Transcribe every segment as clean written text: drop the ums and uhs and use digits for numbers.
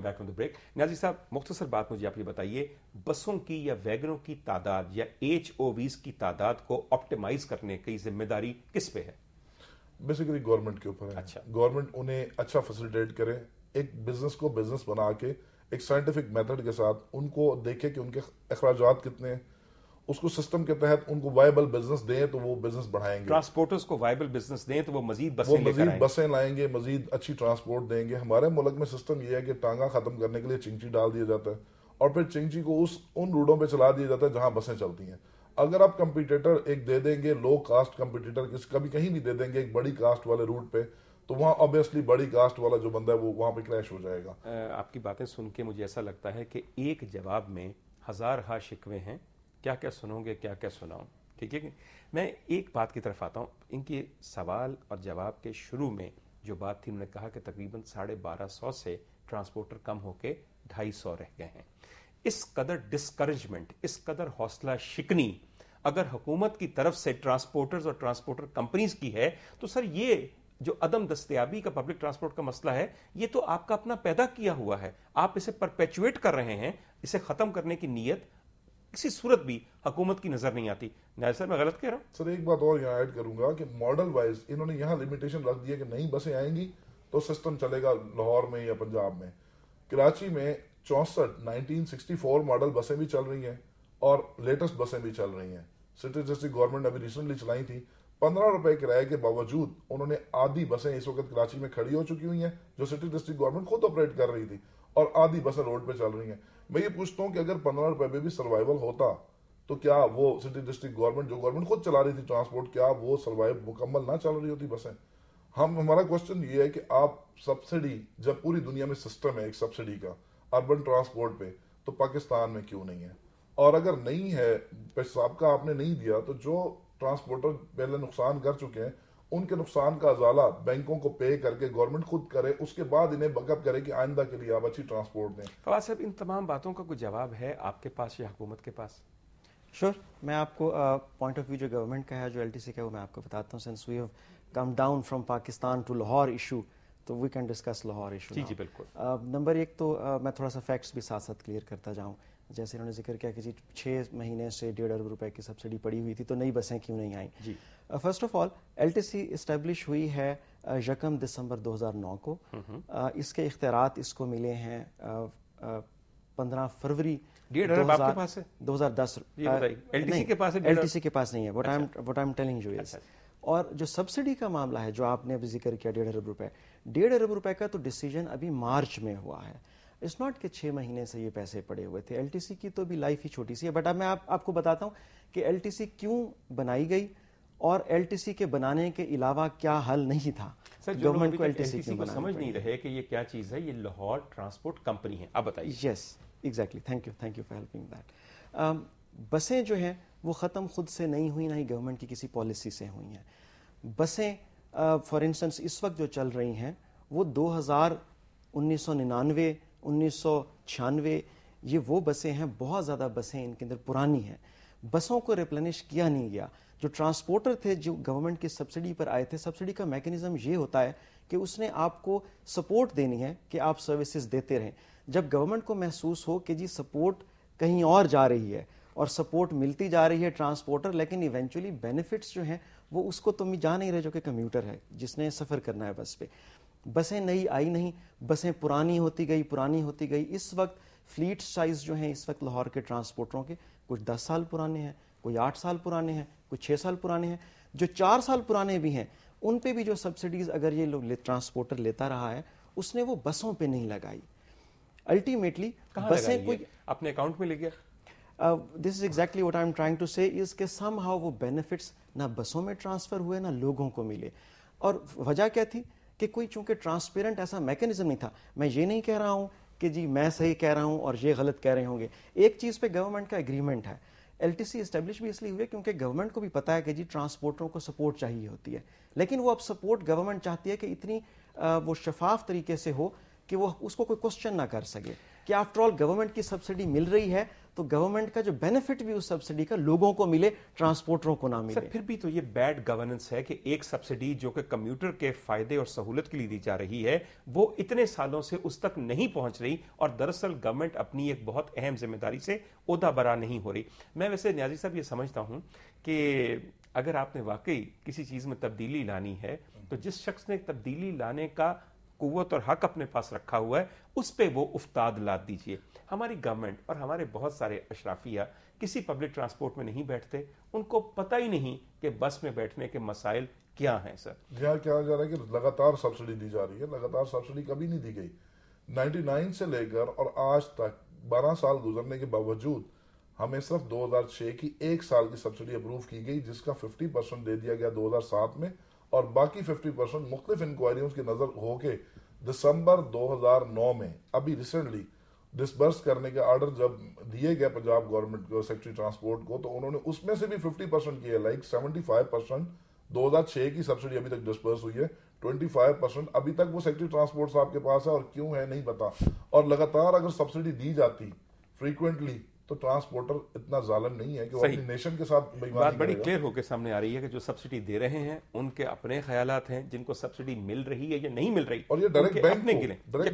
Back from the break. Niazi साहब, मुख्तसर बात मुझे आप ये बताइए, बसों की या वैगनों की तादाद या HOVs की तादाद को ऑप्टिमाइज करने की जिम्मेदारी किस पे है? बेसिकली गवर्नमेंट के ऊपर है। अच्छा। गवर्नमेंट उन्हें अच्छा फैसिलिटेट करे, एक बिजनेस को बिजनेस बना के एक साइंटिफिक मेथड के साथ उनको देखे कि उनके अखराजात कितने हैं, उसको सिस्टम के तहत उनको वायबल बिजनेस दें तो वो बिजनेस बढ़ाएंगे। ट्रांसपोर्टर्स को वायबल बिजनेस दें तो वो मजीद बसें लाएंगे, मजीद अच्छी ट्रांसपोर्ट देंगे। हमारे मुल्क में सिस्टम ये है कि टांगा खत्म करने के लिए चिंची डाल दिया जाता है और फिर चिंची को उन रूटों पे चला दिया जाता है जहां बसें चलती हैं। अगर आप कंपटीटर एक दे देंगे, लो कास्ट कंपटीटर कभी कहीं भी दे देंगे एक बड़ी कास्ट वाले रूट पे, तो वहाँ ऑब्वियसली बड़ी कास्ट वाला जो बंदा है वो वहाँ पे क्रैश हो जाएगा। आपकी बातें सुन के मुझे ऐसा लगता है कि एक जवाब में हजार हा शिकवे हैं, क्या क्या सुनोगे, क्या क्या सुनाऊं। ठीक है कि मैं एक बात की तरफ आता हूं। इनके सवाल और जवाब के शुरू में जो बात थी, उन्होंने कहा कि तकरीबन 1250 से ट्रांसपोर्टर कम होके 250 रह गए हैं। इस कदर डिस्करेजमेंट, इस कदर हौसला शिकनी अगर हुकूमत की तरफ से ट्रांसपोर्टर्स और ट्रांसपोर्टर कंपनीज की है, तो सर ये जो अदम दस्तयाबी का पब्लिक ट्रांसपोर्ट का मसला है, ये तो आपका अपना पैदा किया हुआ है, आप इसे परपेचुएट कर रहे हैं। इसे खत्म करने की नीयत किसी सूरत भी हुकूमत की नजर नहीं आती। नायर सर, मैं गलत कह रहा हूं? सर एक बात और यहाँ ऐड करूंगा कि मॉडल वाइज इन्होंने यहाँ लिमिटेशन रख दिया कि नई बसें आएंगी तो सिस्टम चलेगा लाहौर में या पंजाब में। कराची में 1964 मॉडल बसें भी चल रही हैं और लेटेस्ट बसें भी चल रही हैं। सिटी डिस्ट्रिक्ट गवर्नमेंट अभी रिसेंटली चलाई थी। 15 रुपए किराए के बावजूद उन्होंने आधी बसें इस वक्त कराची में खड़ी हो चुकी हुई हैं जो सिटी डिस्ट्रिक्ट गवर्नमेंट खुद ऑपरेट कर रही थी, और आधी बसें रोड पे चल रही हैं। मैं ये पूछता हूँ कि अगर 15 रुपए में भी सर्वाइवल होता तो क्या वो सिटी डिस्ट्रिक्ट गवर्नमेंट जो गवर्नमेंट खुद चला रही थी ट्रांसपोर्ट, क्या वो सर्वाइव मुकम्मल ना चल रही होती बसें? हमारा क्वेश्चन ये है कि आप सब्सिडी, जब पूरी दुनिया में सिस्टम है एक सब्सिडी का अर्बन ट्रांसपोर्ट पे, तो पाकिस्तान में क्यों नहीं है? और अगर नहीं है, पेशाब का आपने नहीं दिया, तो जो ट्रांसपोर्टर पहले नुकसान कर चुके हैं उनके नुकसान का अजाला बैंकों को पे करके गवर्नमेंट खुद करे, उसके बाद इन्हें बकअप करे कि आइंदा के लिए आप अच्छी ट्रांसपोर्ट दें। फवाद साहब, इन तमाम बातों का कोई जवाब है आपके पास या हुकूमत के पास? श्योर, मैं आपको पॉइंट ऑफ व्यू जो गवर्नमेंट का है, जो LTC का है, वो मैं आपको बताता हूँ। Since we have come down from Pakistan to Lahore issue, तो we can discuss Lahore issue. जी जी बिल्कुल। नंबर एक तो मैं थोड़ा सा फैक्ट्स भी साथ साथ क्लियर करता जाऊँ। जैसे इन्होंने जिक्र किया कि जी 6 महीने से 1.5 अरब रुपए की सब्सिडी पड़ी हुई थी, तो नई बसें क्यों नहीं आई? जी, first of all LTC establish हुई है 1 दिसंबर 2009 को। इसके इख्तियारात इसको मिले हैं 15 फरवरी 1.5 अरब आपके पास है? 2010। LTC के पास है? LTC के पास नहीं है। What I am telling you is, और जो सब्सिडी का मामला है जो आपने अभी जिक्र किया 1.5 अरब रुपए, 1.5 अरब रुपए का तो डिसीजन अभी मार्च में हुआ है। इट्स नॉट कि 6 महीने से ये पैसे पड़े हुए थे। LTC की तो भी लाइफ ही छोटी सी है। बट अब मैं आपको बताता हूँ कि LTC क्यों बनाई गई और LTC के बनाने के अलावा क्या हल नहीं था। सर, गवर्नमेंट को LTC को समझ नहीं रहे कि ये क्या चीज है, ये लाहौर ट्रांसपोर्ट कंपनी है। आप बताइए। Yes exactly, thank you for helping that. बसें जो हैं वो ख़त्म खुद से नहीं हुई, ना ही गवर्नमेंट की किसी पॉलिसी से हुई हैं। बसें फॉर इंस्टेंस इस वक्त जो चल रही हैं वो 2000, 1999, 1996, ये वो बसें हैं, बहुत ज़्यादा बसें इनके अंदर पुरानी हैं। बसों को रिप्लेनिश किया नहीं गया। जो ट्रांसपोर्टर थे जो गवर्नमेंट की सब्सिडी पर आए थे, सब्सिडी का मैकेनिज्म ये होता है कि उसने आपको सपोर्ट देनी है कि आप सर्विसेज देते रहें। जब गवर्नमेंट को महसूस हो कि जी सपोर्ट कहीं और जा रही है और सपोर्ट मिलती जा रही है ट्रांसपोर्टर, लेकिन इवेंचुअली बेनिफिट्स जो हैं वो उसको तुम जा नहीं रहे जो कि कम्यूटर है जिसने सफ़र करना है बस पे। बसें नई आई नहीं, बसें पुरानी होती गई। इस वक्त फ्लीट साइज जो हैं इस वक्त लाहौर के ट्रांसपोर्टरों के कुछ 10 साल पुराने हैं, कोई 8 साल पुराने हैं, कुछ 6 साल पुराने हैं। जो 4 साल पुराने भी हैं उन पे भी जो सब्सिडीज अगर ये लोग ट्रांसपोर्टर लेता रहा है उसने वो बसों पे नहीं लगाई। अल्टीमेटली बसें कोई अपने अकाउंट में ले गया। This is exactly what I am trying to say is के समहाउ वो बेनिफिट्स ना बसों में ट्रांसफर हुए ना लोगों को मिले। और वजह क्या थी कि कोई चूंकि ट्रांसपेरेंट ऐसा मैकेनिज्म नहीं था। मैं ये नहीं कह रहा हूं कि जी मैं सही कह रहा हूं और ये गलत कह रहे होंगे। एक चीज पे गवर्नमेंट का एग्रीमेंट है। LTC एस्टेब्लिश भी इसलिए हुई क्योंकि गवर्नमेंट को भी पता है कि जी ट्रांसपोर्टरों को सपोर्ट चाहिए होती है, लेकिन वो अब सपोर्ट गवर्नमेंट चाहती है कि इतनी वो शफाफ तरीके से हो कि वो उसको कोई क्वेश्चन ना कर सके कि आफ्टर ऑल गवर्नमेंट की सब्सिडी मिल रही है تو گورنمنٹ کا جو بینیفٹ بھی اس سبسڈی کا لوگوں کو ملے, ٹرانسپورٹروں کو نہ سر ملے. پھر بھی تو یہ بیڈ گورننس ہے کہ ایک سبسڈی جو کہ کمیوٹر کے فائدے اور سہولت کے لیے دی جا رہی ہے وہ اتنے سالوں سے اس تک نہیں پہنچ رہی, اور دراصل گورنمنٹ اپنی ایک بہت اہم ذمہ داری سے عہدہ برا نہیں ہو رہی. میں ویسے نیازی صاحب یہ سمجھتا ہوں کہ اگر آپ نے واقعی کسی چیز میں تبدیلی لانی ہے تو جس شخص نے تبدیلی لانے کا قوت اور حق اپنے پاس رکھا ہوا ہے اس پہ وہ افتاد لاد دیجئے. ہماری گورنمنٹ اور ہمارے بہت سارے اشرافیہ کسی پبلک ٹرانسپورٹ میں نہیں بیٹھتے, ان کو پتہ ہی نہیں کہ بس میں بیٹھنے کے مسائل کیا ہیں. سر یہاں کیا جا رہا ہے کہ لگاتار سبسڈی دی جا رہی ہے, لگاتار سبسڈی کبھی نہیں دی گئی. 99 سے لے کر اور آج تک 12 سال گزرنے کے باوجود ہمیں صرف 2006 کی ایک سال کی سبسڈی اپروو کی گئی, جس کا 50% دے دیا گیا 2007 میں, اور باقی 50% مختلف انکوائریوں کی نظر ہو کے دسمبر 2009 میں ابھی ریسنٹلی ڈسبرس کرنے کے آرڈر جب دیے گئے پنجاب گورنمنٹ کو, سیکٹری ٹرانسپورٹ کو, تو انہوں نے اس میں سے بھی 50% کیا, لائک 75% 2006 کی سبسڈی ابھی تک ڈسبرس ہوئی ہے, 25% ابھی تک وہ سیکٹری ٹرانسپورٹ صاحب کے پاس ہے, اور کیوں ہے نہیں پتا. اور لگاتار اگر سبسڈی دی جاتی فریکوینٹلی تو ٹرانسپورٹر اتنا ظالم نہیں ہے کہ وہ اپنی نیشن کے ساتھ بے ایمانی بات بڑی کرے گا. کلیئر ہو کے سامنے آ رہی ہے کہ جو سبسڈی دے رہے ہیں ان کے اپنے خیالات ہیں, جن کو سبسڈی مل رہی ہے یا نہیں مل رہی, اور یہ ڈائریکٹ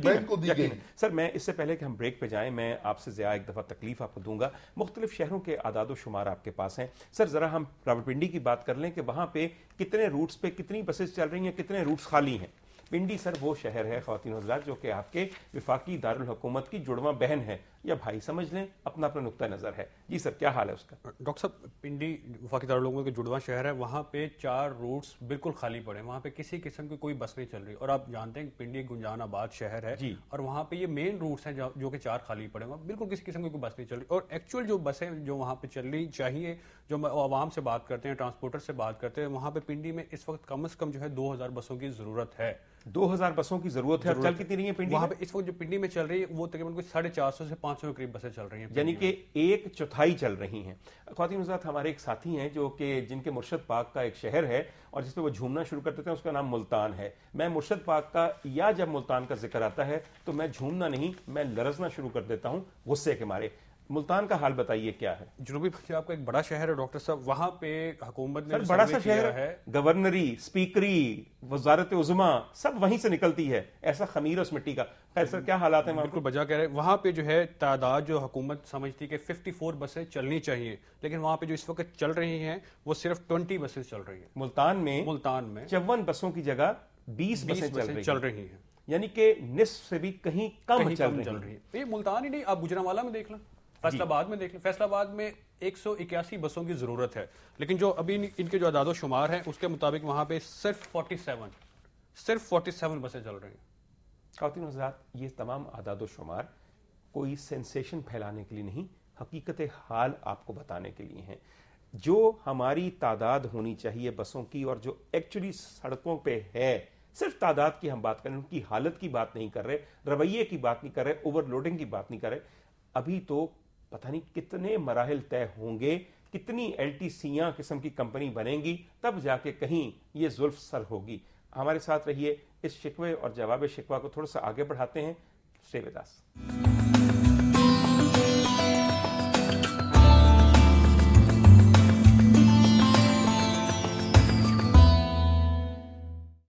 بینک کو دی گئی. سر میں اس سے پہلے کہ ہم بریک پہ جائیں, میں آپ سے ضیاء ایک دفعہ تکلیف آپ کو دوں گا. مختلف شہروں کے اعداد و شمار آپ کے پاس ہیں. سر ذرا ہم راولپنڈی کی بات کر لیں کہ وہاں پہ کتنے روٹس پہ کتنی بسیں چل رہی ہیں, کتنے روٹس خالی ہیں. پنڈی سر وہ شہر ہے خواتین حضرات جو کہ آپ کے وفاقی دارالحکومت کی جڑواں بہن ہے, یا بھائی سمجھ لیں, اپنا اپنا نقطہ نظر ہے. جی سر کیا حال ہے اس کا؟ ڈاکٹر صاحب, پنڈی وفاقی دارالحکومت کے جڑواں شہر ہے, وہاں پہ 4 روٹس بالکل خالی پڑے ہیں, وہاں پہ کسی قسم کی کوئی بس نہیں چل رہی. اور آپ جانتے ہیں کہ پنڈی گنجان آباد شہر ہے جی, اور وہاں پہ یہ مین روٹس ہیں جو کہ 4 خالی پڑے ہیں, بالکل کسی قسم کی کوئی بس نہیں چل رہی. اور ایکچوئل جو بسیں جو وہاں پہ چلنی چاہیے, جو عوام سے بات کرتے ہیں, ٹرانسپورٹر سے بات کرتے ہیں, وہاں پہ پنڈی میں اس وقت کم از کم جو ہے 2000 بسوں کی ضرورت ہے. 2000 بسوں کی ضرورت ہے. اور چل کتنی رہی ہیں پنڈی وہاں پہ اس وقت جو پنڈی میں چل رہی ہے وہ تقریباً 450 سے 500 کے قریب بسیں چل رہی ہیں, یعنی کہ 1/4 چل رہی ہیں. خواتین حضرات, ہمارے ایک ساتھی ہیں جو کہ جن کے مرشد پاک کا ایک شہر ہے اور جس پہ وہ جھومنا شروع کر دیتے ہیں, اس کا نام ملتان ہے. میں مرشد پاک کا یا جب ملتان کا ذکر آتا ہے تو میں جھومنا نہیں, میں لرزنا شروع کر دیتا ہوں غصے کے مارے. ملتان کا حال بتائیے کیا ہے؟ جنوبی پنجاب کا ایک بڑا شہر ہے ڈاکٹر صاحب, وہاں پہ حکومت نے بڑا سا شہر ہے, گورنری, اسپیکری, وزارت عظما سب وہیں سے نکلتی ہے, ایسا خمیر اس مٹی کا. خیر سر کیا حالات ہیں؟ بالکل بجا کہہ رہے ہیں. وہاں پہ جو ہے تعداد جو حکومت سمجھتی کہ 54 بسیں چلنی چاہیے, لیکن وہاں پہ جو اس وقت چل رہی ہیں وہ صرف 20 بسیں چل رہی ہیں. ملتان میں 54 بسوں کی جگہ 20 بسیں چل رہی ہیں, یعنی کہ نصف سے بھی کہیں کم چل رہی ہیں. یہ ملتان ہی نہیں, آپ گجرانوالہ میں دیکھ لیں, فیصل آباد میں دیکھ لیں. فیصل آباد میں 181 بسوں کی ضرورت ہے, لیکن جو ابھی ان کے جو اعداد و شمار ہیں اس کے مطابق وہاں پہ صرف 47 بسیں چل رہی ہیں. خواتین حضرات, یہ تمام اعداد و شمار کوئی سینسیشن پھیلانے کے لیے نہیں, حقیقت حال آپ کو بتانے کے لیے ہیں. جو ہماری تعداد ہونی چاہیے بسوں کی اور جو ایکچولی سڑکوں پہ ہے, صرف تعداد کی ہم بات کریں, ان کی حالت کی بات نہیں کر رہے, رویے کی بات نہیں کر رہے, اوور لوڈنگ کی بات نہیں کر رہے. ابھی تو پتہ نہیں کتنے مراحل طے ہوں گے, کتنی LTCیاں قسم کی کمپنی بنیں گی, تب جا کے کہیں یہ زلف سر ہوگی. ہمارے ساتھ رہیے, اس شکوے اور جواب شکوہ کو تھوڑا سا آگے بڑھاتے ہیں. Stay with us.